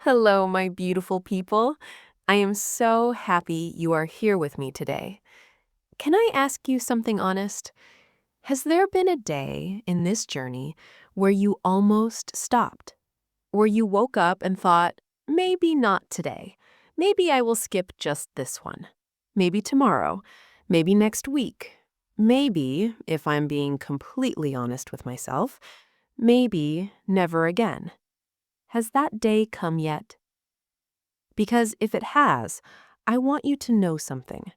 Hello, my beautiful people. I am so happy you are here with me today. Can I ask you something honest? Has there been a day in this journey where you almost stopped? Where you woke up and thought, maybe not today. Maybe I will skip just this one. Maybe tomorrow. Maybe next week. Maybe, if I'm being completely honest with myself, maybe never again. Has that day come yet? Because if it has, I want you to know something.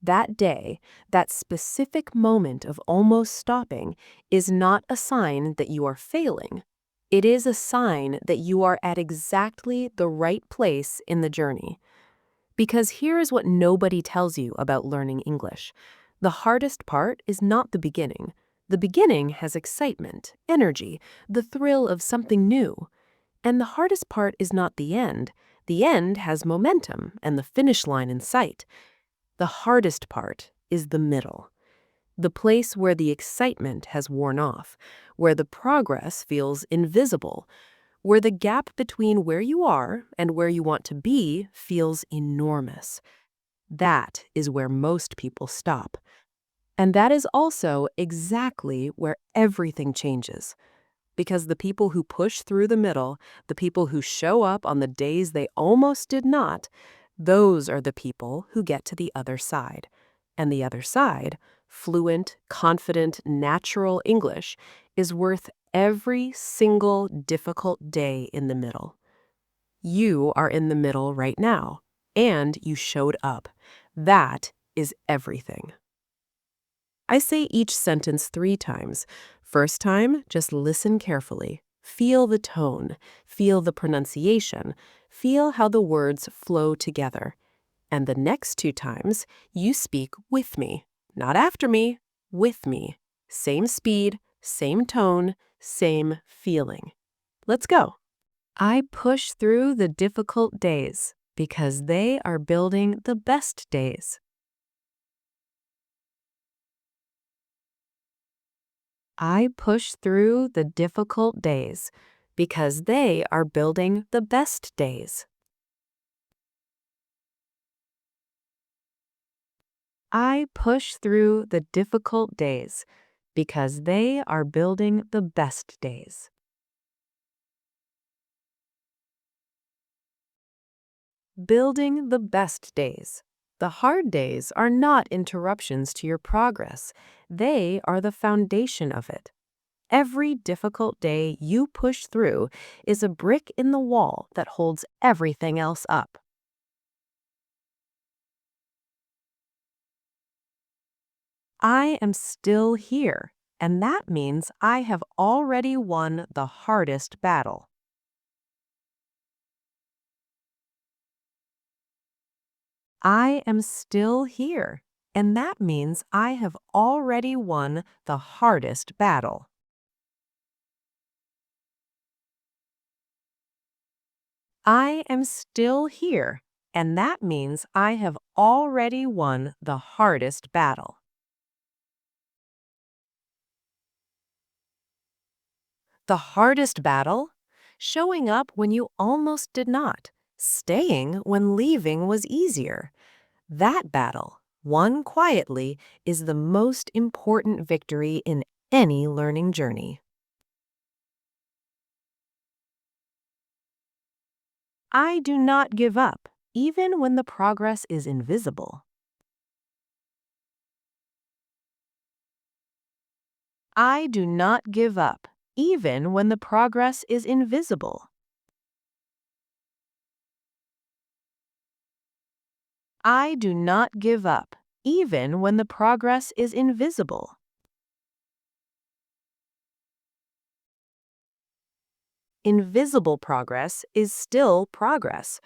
That day, that specific moment of almost stopping, is not a sign that you are failing. It is a sign that you are at exactly the right place in the journey. Because here is what nobody tells you about learning English. The hardest part is not the beginning. The beginning has excitement, energy, the thrill of something new. And the hardest part is not the end. The end has momentum and the finish line in sight. The hardest part is the middle. The place where the excitement has worn off, where the progress feels invisible, where the gap between where you are and where you want to be feels enormous. That is where most people stop. And that is also exactly where everything changes. Because the people who push through the middle, the people who show up on the days they almost did not, those are the people who get to the other side. And the other side, fluent, confident, natural English, is worth every single difficult day in the middle. You are in the middle right now, and you showed up. That is everything. I say each sentence 3 times. First time, just listen carefully. Feel the tone, feel the pronunciation, feel how the words flow together. And the next 2 times, you speak with me, not after me, with me. Same speed, same tone, same feeling. Let's go. I push through the difficult days because they are building the best days. I push through the difficult days because they are building the best days. I push through the difficult days because they are building the best days. Building the best days. The hard days are not interruptions to your progress. They are the foundation of it. Every difficult day you push through is a brick in the wall that holds everything else up. I am still here, and that means I have already won the hardest battle. I am still here, and that means I have already won the hardest battle. I am still here, and that means I have already won the hardest battle. The hardest battle? Showing up when you almost did not, staying when leaving was easier. That battle, won quietly, is the most important victory in any learning journey. I do not give up, even when the progress is invisible. I do not give up, even when the progress is invisible. I do not give up, even when the progress is invisible. Invisible progress is still progress.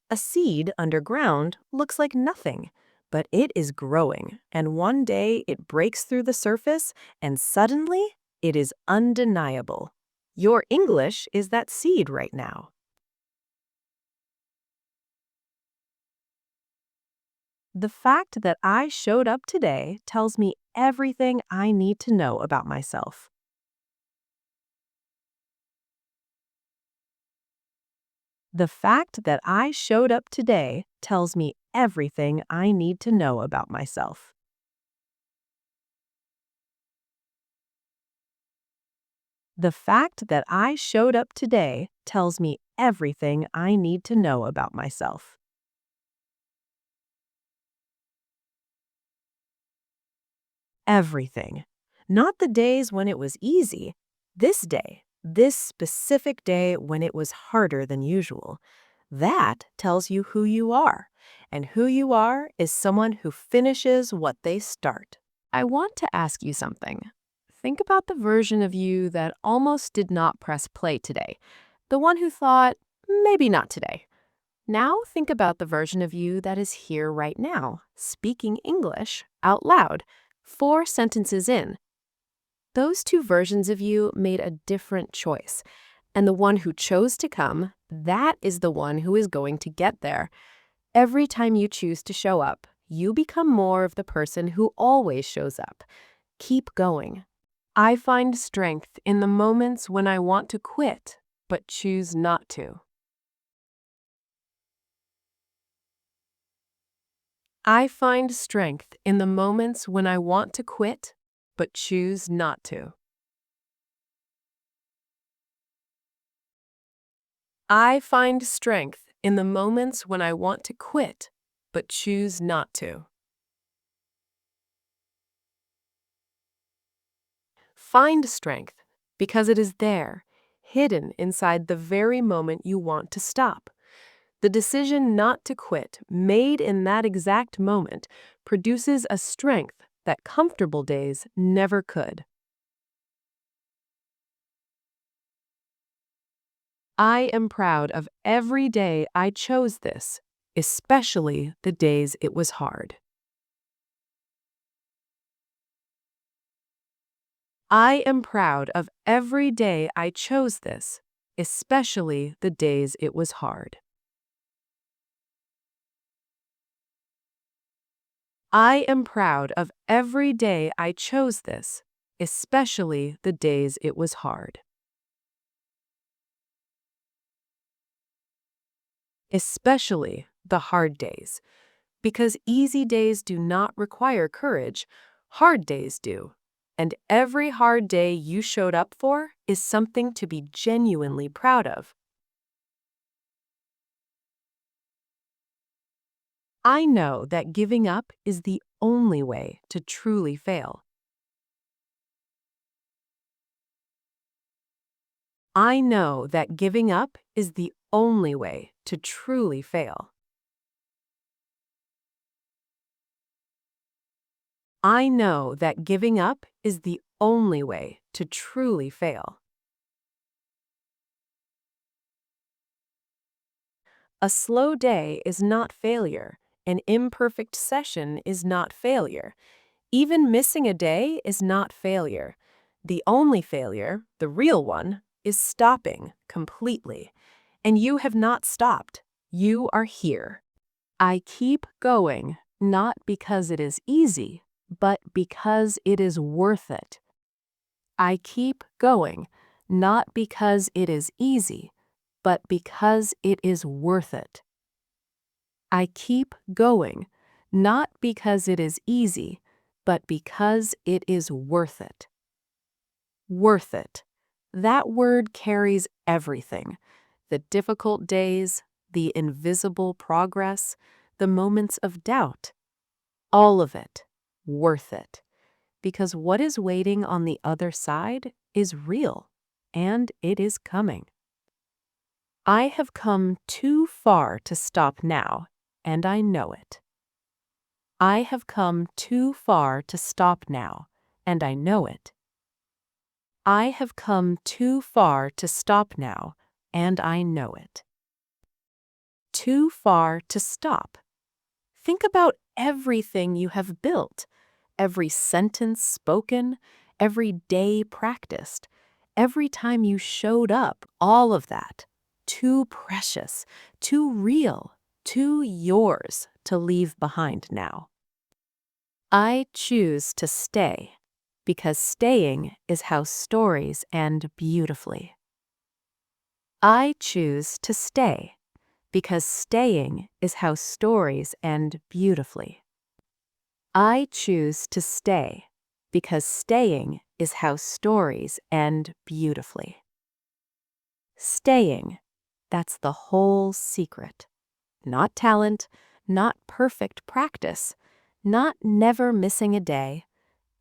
A seed underground looks like nothing, but it is growing, and one day it breaks through the surface, and suddenly it is undeniable. Your English is that seed right now. The fact that I showed up today tells me everything I need to know about myself. The fact that I showed up today tells me everything I need to know about myself. The fact that I showed up today tells me everything I need to know about myself. Everything. Not the days when it was easy. This day, this specific day when it was harder than usual. That tells you who you are. And who you are is someone who finishes what they start. I want to ask you something. Think about the version of you that almost did not press play today. The one who thought, maybe not today. Now think about the version of you that is here right now, speaking English out loud, 4 sentences in. Those two versions of you made a different choice. And the one who chose to come, that is the one who is going to get there. Every time you choose to show up, you become more of the person who always shows up. Keep going. I find strength in the moments when I want to quit, but choose not to. I find strength in the moments when I want to quit, but choose not to. I find strength in the moments when I want to quit, but choose not to. Find strength because it is there, hidden inside the very moment you want to stop. The decision not to quit, made in that exact moment, produces a strength that comfortable days never could. I am proud of every day I chose this, especially the days it was hard. I am proud of every day I chose this, especially the days it was hard. I am proud of every day I chose this, especially the days it was hard. Especially the hard days, because easy days do not require courage, hard days do. And every hard day you showed up for is something to be genuinely proud of. I know that giving up is the only way to truly fail. I know that giving up is the only way to truly fail. I know that giving up is the only way to truly fail. A slow day is not failure. An imperfect session is not failure. Even missing a day is not failure. The only failure, the real one, is stopping completely. And you have not stopped. You are here. I keep going, not because it is easy, but because it is worth it. I keep going, not because it is easy, but because it is worth it. I keep going, not because it is easy, but because it is worth it. Worth it. That word carries everything. The difficult days, the invisible progress, the moments of doubt. All of it. Worth it. Because what is waiting on the other side is real, and it is coming. I have come too far to stop now, and I know it. I have come too far to stop now, and I know it. I have come too far to stop now, and I know it. Too far to stop. Think about everything you have built, every sentence spoken, every day practiced, every time you showed up, all of that. Too precious, too real, too yours to leave behind now. I choose to stay, because staying is how stories end beautifully. I choose to stay, because staying is how stories end beautifully. I choose to stay because staying is how stories end beautifully. Staying, that's the whole secret. Not talent, not perfect practice, not never missing a day,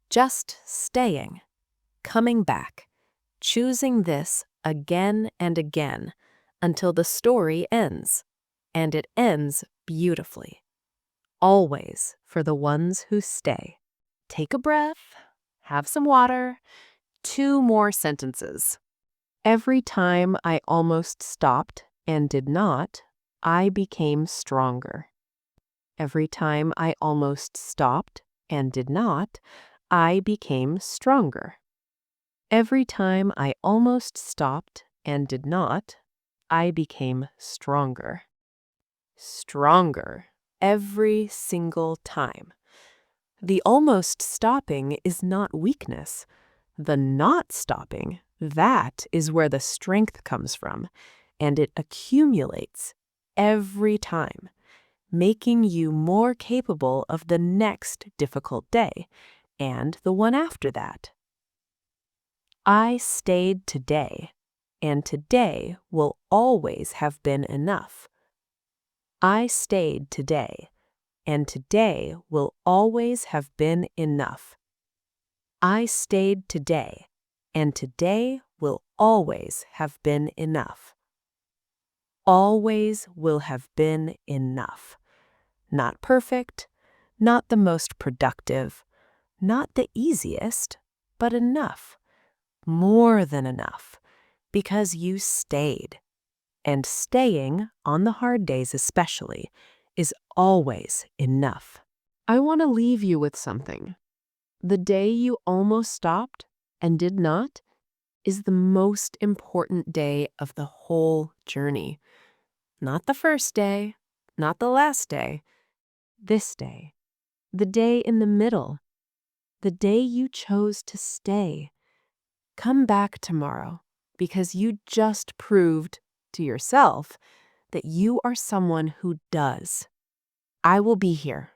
just staying, coming back, choosing this again and again until the story ends, and it ends beautifully. Always for the ones who stay. Take a breath, have some water, 2 more sentences. Every time I almost stopped and did not, I became stronger. Every time I almost stopped and did not, I became stronger. Every time I almost stopped and did not, I became stronger. Stronger every single time. The almost stopping is not weakness. The not stopping, that is where the strength comes from, and it accumulates every time, making you more capable of the next difficult day and the one after that. I stayed today, and today will always have been enough. I stayed today, and today will always have been enough. I stayed today, and today will always have been enough. Always will have been enough. Not perfect, not the most productive, not the easiest, but enough. More than enough, because you stayed. And staying, on the hard days especially, is always enough. I want to leave you with something. The day you almost stopped and did not is the most important day of the whole journey. Not the first day, not the last day, this day, the day in the middle, the day you chose to stay. Come back tomorrow because you just proved to yourself that you are someone who does. I will be here